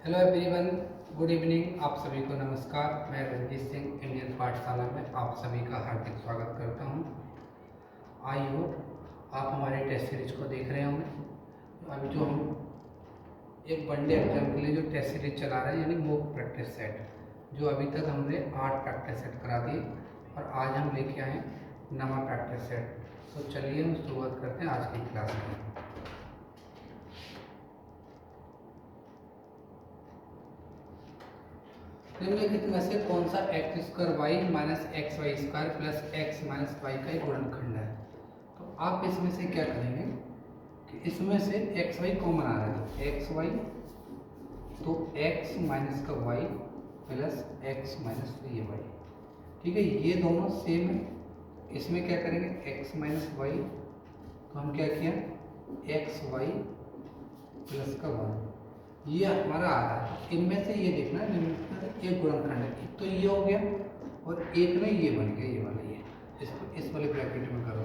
Hello everyone, good evening. आप सभी को नमस्कार। मैं रणजीत सिंह इंडियन पाठशाला में आप सभी का हार्दिक स्वागत करता हूं। आई होप आप हमारे टेस्ट सीरीज को देख रहे होंगे। अभी जो हम एक वनडे एग्जाम के लिए जो टेस्ट सीरीज चला रहे हैं, यानी मॉक प्रैक्टिस सेट, जो अभी तक हमने 8 प्रैक्टिस सेट करा दिए और आज हम लेके आए नवा प्रैक्टिस सेट। तो चलिए हम शुरुआत करते हैं आज की क्लास में। निम्नलिखित में से कौन सा X square Y minus X Y square plus X minus Y का एक गुणनखंड है। तो आप इसमें से क्या करेंगे कि इसमें से एक्स वाई कॉमन आ रहा है, एक्स वाई, तो एक्स माइनस का वाई प्लस एक्स माइनस ये वाई, ठीक है, ये दोनों सेम है। इसमें क्या करेंगे, एक्स माइनस वाई, तो हम क्या किया, एक्स वाई प्लस का वाई, ये हमारा आ रहा है। इनमें से ये देखना है, एक गुणनखंड है, एक तो ये हो गया और एक में ये बन गया, ये वाला, ये इसको इस वाले ब्रैकेट में करो,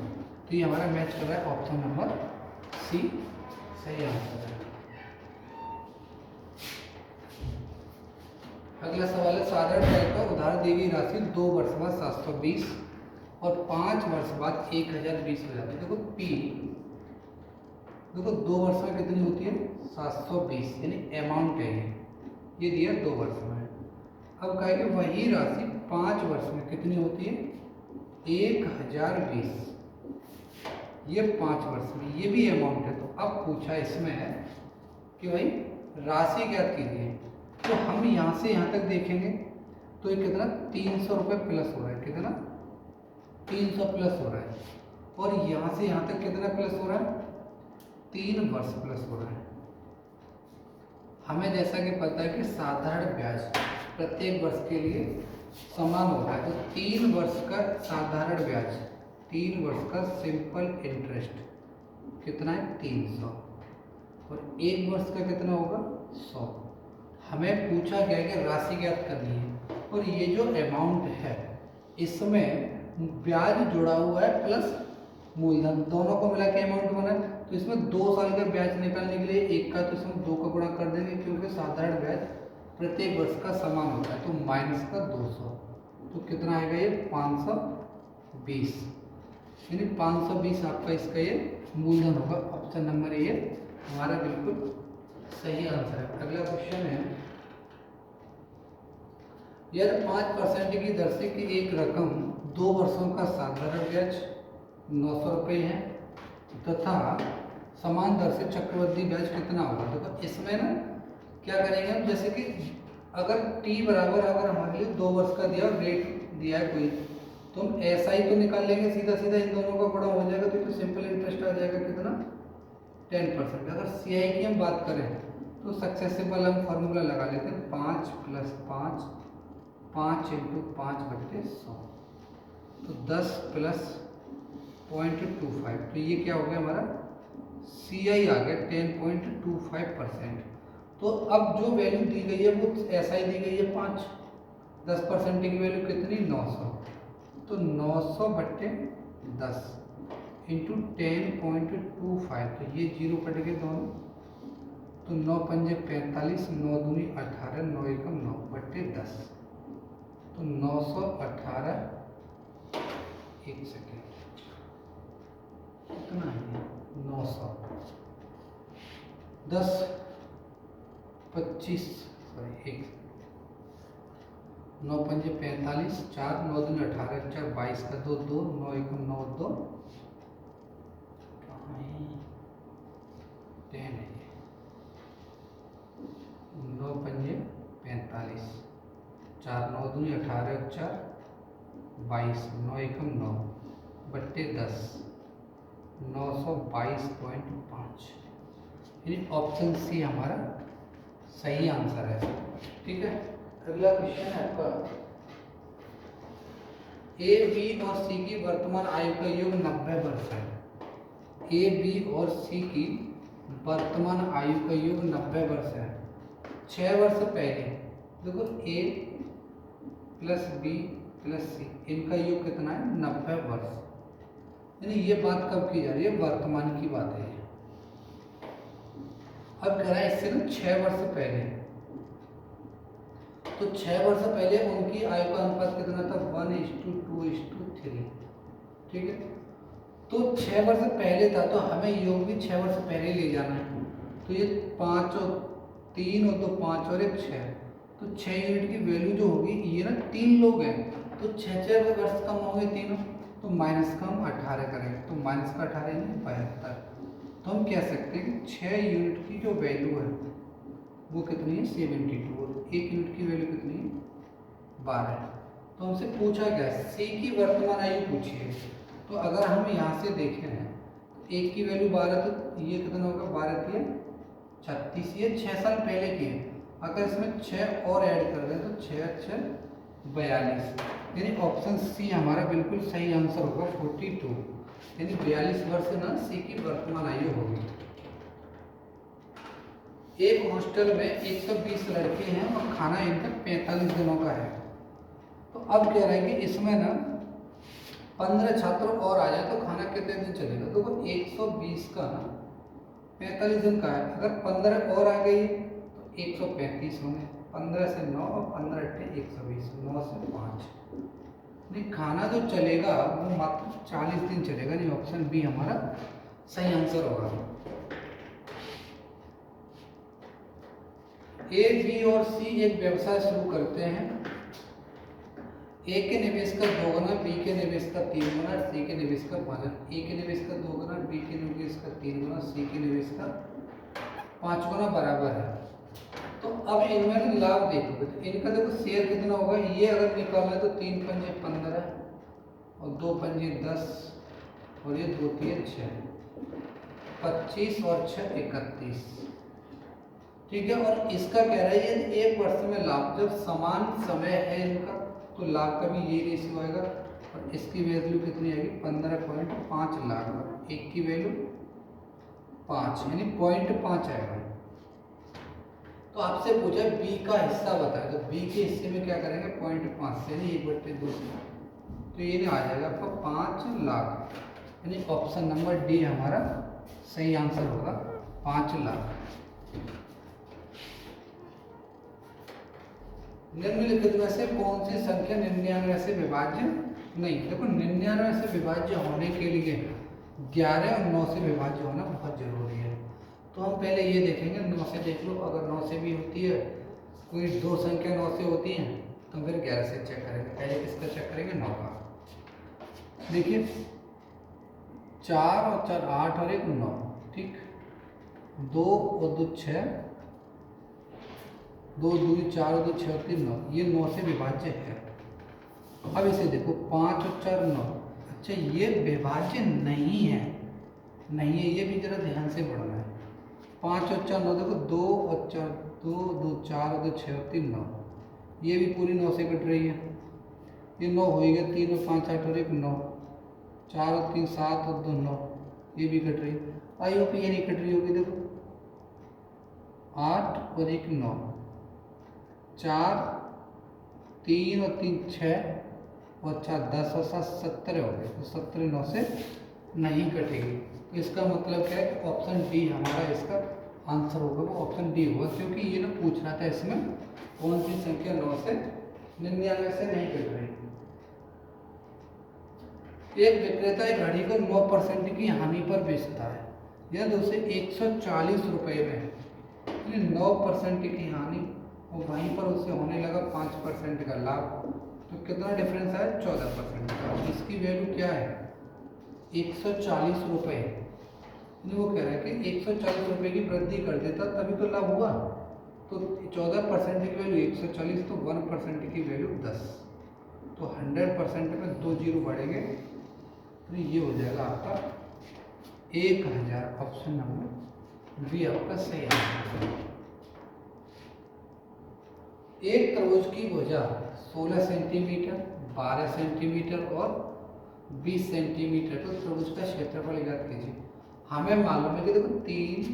तो ये हमारा मैच कर रहा है। ऑप्शन नंबर सी सही आंसर है। अगला सवाल है, साधारण ब्याज पर उधार दी गई राशि 2 वर्ष बाद 720 और 5 वर्ष बाद 1020 हो जाती है। देखो पी, देखो 2 वर्ष में कितनी होती है, 720, यानी अमाउंट है ये दिया 2 वर्ष में। अब कहेंगे वही राशि 5 वर्ष में कितनी होती है, 1020, ये 5 वर्ष में, ये भी अमाउंट है। तो अब पूछा इसमें है कि भाई राशि ज्ञात कीजिए। तो हम यहाँ से यहाँ तक देखेंगे तो ये कितना, 300 रुपये प्लस हो रहा है, कितना, 300 प्लस हो रहा है। और यहाँ से यहाँ तक कितना प्लस हो रहा है, 3 वर्ष प्लस हो रहा है। हमें जैसा कि पता है कि साधारण ब्याज प्रत्येक वर्ष के लिए समान होता है, तो 3 वर्ष का साधारण ब्याज, 3 वर्ष का सिंपल इंटरेस्ट कितना है, 300, और 1 वर्ष का कितना होगा, 100। हमें पूछा गया कि राशि ज्ञात करनी है, और ये जो अमाउंट है इसमें ब्याज जुड़ा हुआ है प्लस मूलधन, दोनों को मिला के अमाउंट बना। तो इसमें 2 साल का ब्याज निकालने के लिए एक का तो इसमें 2 का गुणा कर देंगे, क्योंकि साधारण ब्याज प्रत्येक वर्ष का समान होता है। तो माइनस का 200, तो कितना आएगा ये, 520, यानी 520 आपका इसका ये मूलधन होगा। ऑप्शन नंबर ए हमारा बिल्कुल सही आंसर है। अगला क्वेश्चन है, यदि 5% की दर से की एक रकम 2 वर्षों का साधारण ब्याज 900 रुपये है तथा समान दर से चक्रवृद्धि ब्याज कितना होगा। देखो इसमें ना क्या करेंगे हम, जैसे कि अगर टी बराबर अगर हमारे लिए 2 वर्ष का दिया और रेट दिया है कोई, तो हम ऐसा ही तो निकाल लेंगे, सीधा सीधा इन दोनों का गुणा हो जाएगा, तो सिंपल इंटरेस्ट आ जाएगा कितना, 10%। अगर सीआई की हम बात करें तो सक्सेसिबल हम फार्मूला लगा लेते हैं, 5 + 5, 5 × 5/100, तो 10 + 0.25, तो ये क्या हो गया हमारा, सीआई आ गया 10.25%। तो अब जो वैल्यू दी गई है वो ऐसा ही दी गई है 5, 10% की वैल्यू कितनी, 900, तो 900/10 × 10.25, तो ये 0 कट गए दोनों, तो 9 × 5 = 45, 9 × 2 = 18, 9 × 1 = 9/10, तो 918, एक सेकेंड, कितना है 900, 10 25, सॉरी 1, 9 × 5 = 45, 4, 9 × 2 = 18, 4 22 का 2 2, 9 × 1 = 9 2, 10 है ये, 9 × 5 = 45, 4, 9 × 2 = 18, 4 22, 9 × 1 = 9/10, 922.5, यानी ऑप्शन सी हमारा सही आंसर है। ठीक है, अगला क्वेश्चन है आपका, ए बी और सी की वर्तमान आयु का योग 90 वर्ष है। ए बी और सी की वर्तमान आयु का योग 90 वर्ष है। 6 वर्ष पहले देखो ए + बी + सी, इनका योग कितना है, 90 वर्ष, यानी ये बात कब की जा रही है, वर्तमान की बात है। अब कह रहा है इससे ना 6 वर्ष पहले, तो 6 वर्ष पहले उनकी आयु का अनुपात कितना था, 1:2:3। ठीक है, तो 6 वर्ष पहले था, तो हमें योग भी 6 वर्ष पहले ले जाना है। तो ये 5 और 3 और 2 5 और 1 6, तो 6 यूनिट की वैल्यू जो होगी, ये ना 3 लोग हैं, तो 6 वर्ष कम हो गए तीनों, तो माइनस का हम 18 करेंगे, तो माइनस का 18 यानी 72। तो हम कह सकते हैं कि 6 यूनिट की जो वैल्यू है वो कितनी है, 72, और 1 यूनिट की वैल्यू कितनी है, 12 है। तो हमसे पूछा गया सी की वर्तमान आयु पूछी है। तो अगर हम यहाँ से देखें, तो 1 की वैल्यू 12, तो ये कितना होगा, 12 36, ये 6 साल पहले की है। अगर इसमें 6 और ऐड कर दें तो 6 6 42, यानी ऑप्शन सी हमारा बिल्कुल सही आंसर होगा, 42, यानी 42 वर्ष ना सी की वर्तमान आयु होगी। एक हॉस्टल में 120 लड़के हैं और खाना इनका 45 दिनों का है। तो अब कह रहे हैं कि इसमें ना 15 छात्र और आ जाए तो खाना कितने दिन चलेगा। तो वो 120 का ना 45 दिन का है, अगर 15 और आ गई तो 135 होंगे, 15 से 9 और 15 × 120, 9 से 5। नहीं, खाना जो चलेगा वो मात्र 40 दिन चलेगा। नहीं, ऑप्शन बी हमारा सही आंसर होगा। ए, बी और सी एक व्यवसाय शुरू करते हैं। ए के निवेश का 2 गुना, बी के निवेश का 3 गुना, सी के निवेश का 5 गुना। ए के निवेश का 2 गुना, बी के निवेश का 3 गुना, सी के निवेश का 5 गुना बराबर है। तो अब इनमें लाभ देखोगे तो इनका देखो शेयर कितना होगा। ये अगर निकालना है तो 3 पंजे 15 और 2 पंजे 10 और ये 2 3 6, 25 और 6 31। ठीक है, और इसका कह रहा है ये 1 वर्ष में लाभ, जब समान समय है इनका तो लाभ का भी ये रेशियो आएगा। और इसकी वैल्यू कितनी आएगी, 15.5 लाख, और एक की वैल्यू 5, यानी 0.5 आएगा। तो आपसे पूछा बी का हिस्सा बताए, तो बी के हिस्से में क्या करेंगे, 0.5 से, यानी 1/2 से, तो ये नहीं आ जाएगा आपका 5 लाख, यानी ऑप्शन नंबर डी हमारा सही आंसर होगा, 5 लाख। निम्नलिखित में से कौन सी संख्या 99 से विभाज्य नहीं। देखो 99 से विभाज्य होने के लिए 11 और 9 से विभाज्य होना बहुत जरूरी है। तो हम पहले ये देखेंगे, 9 से देख लो, अगर 9 से भी होती है, कोई 2 संख्या 9 से होती हैं तो फिर 11 से चेक करेंगे। पहले किसका चेक करेंगे, 9 का। देखिए 4 और 4 8 और 1 9, ठीक, 2 और 2 6, 2 2 4 और 2 6 और 3 9, ये 9 से विभाज्य है। अब इसे देखो 5 और 4 9, अच्छा ये विभाज्य नहीं है, नहीं है, ये भी जरा ध्यान से पढ़ना है। 5 और 4 9, देखो 2 और 4 2 2 4 और 2 6 और 3 9, ये भी पूरी 9 से कट रही है। ये 9 हो गया, 3 और 5 8 और 1 9, 4 और 3 7 और 2 9, ये भी कट रही है। आई होप ये नहीं कट रही होगी, देखो 8 और 1 9, 4 3 और 3 6 और 4 10 और 7 17 हो गए। तो 17 9 से नहीं कटेगी। तो इसका मतलब क्या है कि ऑप्शन डी हमारा इसका आंसर होगा, वो ऑप्शन डी होगा, क्योंकि ये ना पूछ रहा था इसमें कौन सी संख्या 9 से 99 से नहीं कट रही। एक विक्रेता एक घड़ी को 9% की हानि पर बेचता है, यह उसे 140 रुपये में, 9% की हानि और वहीं पर उसे होने लगा 5% का लाभ। तो कितना डिफरेंस है, 14% का। इसकी वैल्यू क्या है, 140 रुपये। वो कह रहा है कि 140 रुपये की वृद्धि कर देता तभी तो लाभ हुआ। तो 14% की वैल्यू 140, तो 1% की वैल्यू 10, तो 100% में 2 जीरो बढ़ेंगे, तो ये हो जाएगा आपका 1000। ऑप्शन नंबर बी आपका सही आंसर। एक तरबूज की भुजा 16 सेंटीमीटर, 12 सेंटीमीटर और 20 सेंटीमीटर, तो तरबूज का क्षेत्रफल ज्ञात कीजिए। हमें मालूम है कि देखो 3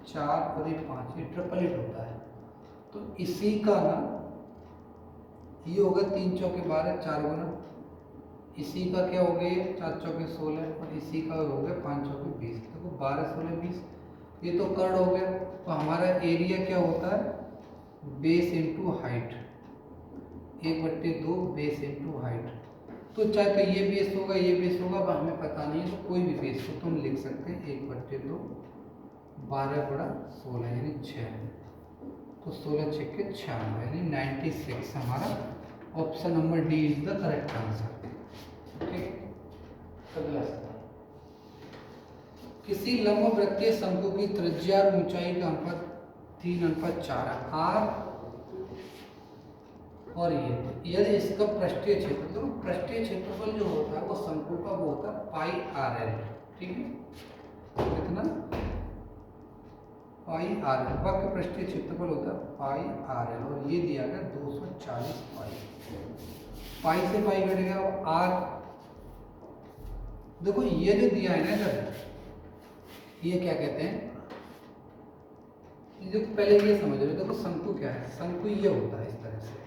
4 और 5 ये ट्रिपल हिट होता है। तो इसी का ना ये होगा 3 चौके 12 4 गुना, इसी का क्या हो गया 4 चौके 16 और इसी का हो गया 5 चौके 20। देखो 12 16 20, ये तो कर्ड हो गया। तो हमारा एरिया क्या होता है, base into height, 1/2 base into height. तो चाहे तो ये बेस होगा, ये बेस होगा, अब हमें पता नहीं है, तो कोई भी बेस हो तो हम लिख सकते हैं 1/2 12/16 यानी 6। तो 16 छक्के 96 यानी 96 हमारा option number D is the correct answer. ठीक, अगला सवाल। किसी लंबवृत्तीय शंकु की त्रिज्या और ऊंचाई का अनुपात 3:4 है। आर और ये यदि इसका पृष्ठीय क्षेत्र, तो पृष्ठीय क्षेत्रफल जो होता है वो शंकु का वो होता है पाई आर एल। ठीक है, कितना पाई आर एल, वक्र पृष्ठीय क्षेत्रफल होता है पाई आर एल, और ये दिया गया 240 पाई। पाई से पाई कट गया, और आर देखो ये जो दिया है ना इधर, ये क्या कहते हैं, ये पहले ये समझ लो। देखो शंकु क्या है, शंकु ये होता है इस तरह से,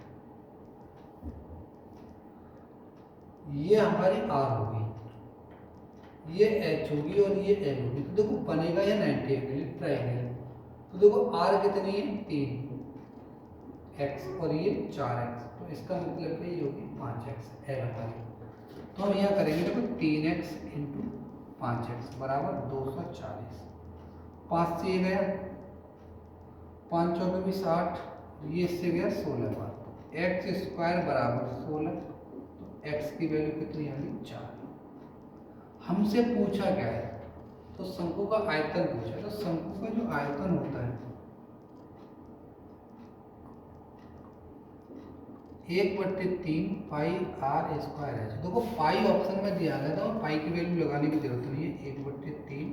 ये हमारी आर होगी, ये एच होगी और ये एल होगी। तो देखो बनेगा ये 90 एंगल ट्राइंगल। तो देखो आर कितनी है 3x और ये 4x, तो इसका मतलब ये होगी 5x एल हमारी। तो हम यहाँ करेंगे देखो 3x इंटू 5x बराबर 240। 5 से ये गया, 5 चौके भी 60, ये इससे गया 16 बार, तो एक्स स्क्वायर बराबर 16। तो x की वैल्यू कितनी आ गई 4। हमसे पूछा क्या है, तो शंकु का आयतन पूछा। तो शंकु का जो आयतन होता है 1/3 पाई आर स्क्वायर है। देखो पाई ऑप्शन में दिया गया था, पाई की वैल्यू लगाने की जरूरत नहीं है, 1/3।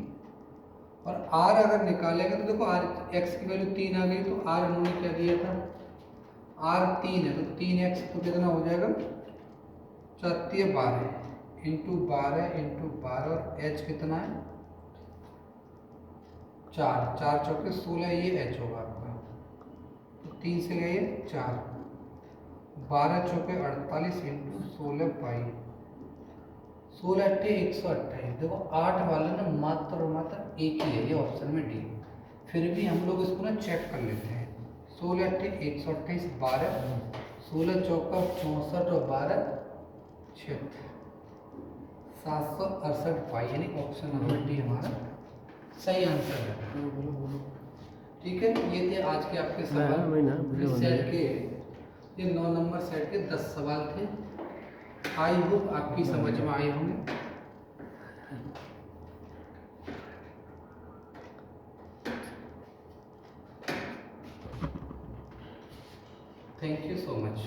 और आर अगर निकालेंगे तो देखो आर एक्स की वैल्यू 3 आ गई, तो आर उन्होंने क्या दिया था, आर 3 है, तो 3x तो कितना हो जाएगा 4 12 इंटू 12 इंटू 12, और h कितना है 4, 4 चौके 16, ये h होगा आपका। तो 3 से गए 4, 12 चौके 48 इंटू 16 पाई, 16 अट्ठे 128। देखो 8 वाला ना मात्र और मात्र एक ही है, ये ऑप्शन में डी। फिर भी हम लोग इसको ना चेक कर लेते हैं। 16 अट्ठे 128, 12, 16 चौका 64 और 12 76, 768 पाई, यानी ऑप्शन नंबर डी हमारा सही आंसर है। ठीक है, ये थे आज के आपके सवाल सेट के, ये 9 नंबर सेट के 10 सवाल थे। आई होप आपकी समझ में आए होंगे। Thank you so much.